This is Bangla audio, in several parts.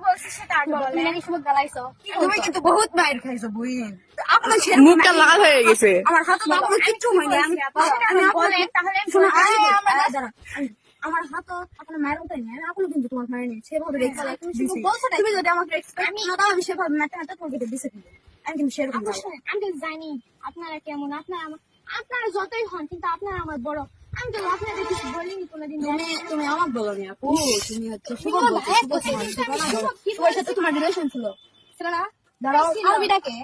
বলছি সেটা আগে বলো। তুমি নাকি শুভ গালাইছো। তুমি কিন্তু বহুত মাইর খাইছো বুইন। আপনার মুখটা লাল হয়ে গেছে। আমার হাতে তো আপনার কিচ্ছু হয়নি। আমি বলেন তাহলে আমার হাত আপনার মায়ের মতোই না। আমি কিন্তু তোমার মায়ের নেই সেভাবে রেখে তুমি যদি আমাকে রেসপেক্ট না দাও আমি সেভাবে মারতে হাতে তোমাকে দিছে কিন্তু আমি কিন্তু সেরকম আমি তো জানি আপনারা কেমন, আপনারা যতই হন কিন্তু আপনারা আমার বড়। আমি তো আপনাদের কিছু বলিনি কোনোদিন। তুমি আমার বলো নি আপু, তুমি হচ্ছে শুভর সাথে তোমার রিলেশন ছিল ছিল না? দাঁড়াও আরবিটাকে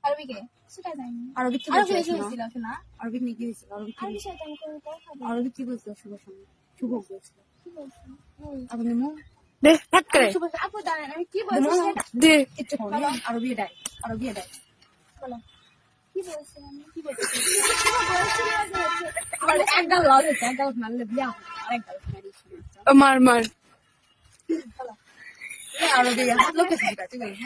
আরবিকে সেটা জানি না। আরবি কি আরবি বলছিল ছিল না? আরবি নিয়ে কি হয়েছিল আরবি কি আরবি সাথে আমি কোনো কথা বলি। আরবি কি বলছিল শুভর সঙ্গে শুভ বলছিল কি বলছি? আপনি মু দে হাত করে শুভ আপু দাঁড়ান আমি কি বলছি সেটা দে। কিচ্ছু করো না আরবি এটাই বলো। কি বলছি আমি? কি বলছি? কি বলছি? আর এক গাল লাল হয়েছে এক গাল মারলে বিয়া হবে আরেক গাল মারিস মার মার। আরবি হাত লোকে ঠিক আছে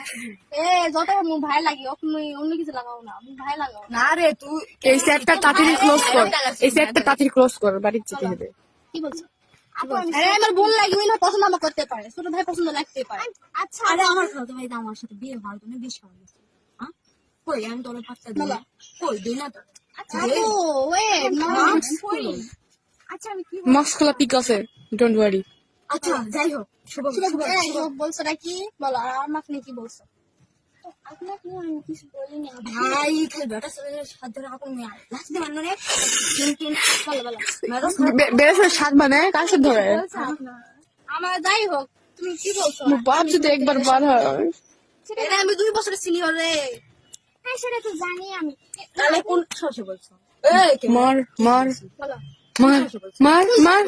যত মুখ ভাই লাগি তুমি অন্য কিছু লাগাও না, মুখ ভাই লাগাও। না রে তুই এই সেটটা তাড়াতাড়ি ক্লোজ কর, এই সেটটা তাড়াতাড়ি ক্লোজ কর, বাড়ি যেতে হবে। কি বলছো? আপু আরে আমার বোন লাগবে না, পছন্দ আমার করতে পারে, ছোট ভাই পছন্দ লাগতে পারে। আচ্ছা আরে আমার খালাতো ভাই তো আমার সাথে বিয়ে হওয়ার জন্য বেশ খাওয়া গেছে হ্যাঁ কই আমি তোর পাত্তা দিই না কই দিই না তো আচ্ছা আপু ওয়েট আচ্ছা আমি কি মস্কলা পিক আছে, ডোন্ট ওয়ারি। আচ্ছা যাই হোক শুভ বলছো কি বলো, আর আমাকে নিয়ে কি বলছো? আপনাকে নিয়ে আমি কিছু বলিনি। ভাই খালি বেটা ছেলের সাথে ধরে আপনি লাস্ট দিন মানে তিন বলো বলো বেরেসের স্বাদ মানে কার সাথে ধরে? আমার যাই হোক তুমি কি বলছো? বাপ যদি একবার বার হয়। এটা আমি 2 বছরের সিনিয়র রে হ্যাঁ সেটা তো জানি আমি। তাহলে কোন সাহসে বলছো মার মার বলো মার মার মার।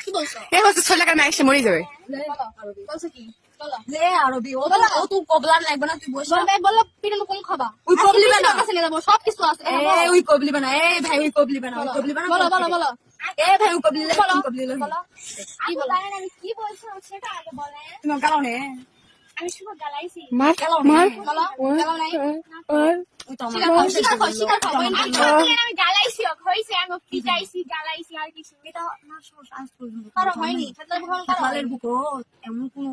কি বলছো? এ হচ্ছে 6 লাখ না এসে মরে যাবে। বলো বলছো কি বলো লে আরবি ও তো কবলার লাগবে না তুই বস বলবে বলো পিটানো কোন খাবা ওই কবলি বানা কাছে নিয়ে যাবো সব কিছু আছে এ ওই কবলি বানা এ ভাই ওই কবলি বানা বলো বলো বলো এ ভাই ওই কবলি লে বলো কবলি লে বলো কি বলো আমি কি বলছি সেটা আগে বলেন। তুমি গালানে আমি শুভ গালাইছি মার মার বলো গালাও নাই ওই তো স্বীকার করো আমি গালাইছি হইছে আমি পিটাইছি গালাইছি আর কিছু এটা না সমস্যা আজ পর্যন্ত কারো হয়নি তাহলে ভগবান কারো খালের বুকো এমন কোন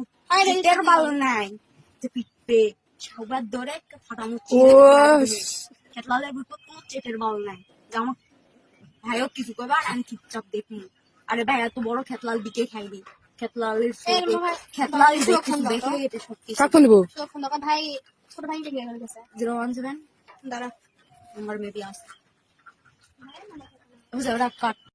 পেটের ভালো নাই যে পিটবে সবার ধরে ফাটানো খেতলালের বুকো কোনো চেটের ভালো নাই যে আমার ভাইও কিছু করবার আমি চুপচাপ দেখি আরে ভাই এত বড় খেতলাল দিকে খাইনি খেতলালের খেতলাল দেখে এটা সব কিছু কাক ফোন দেবো? তখন তখন ভাই ছোট ভাই গিয়ে গেছে 017 দাঁড়া আমার মেবি আসছে ওটা কাট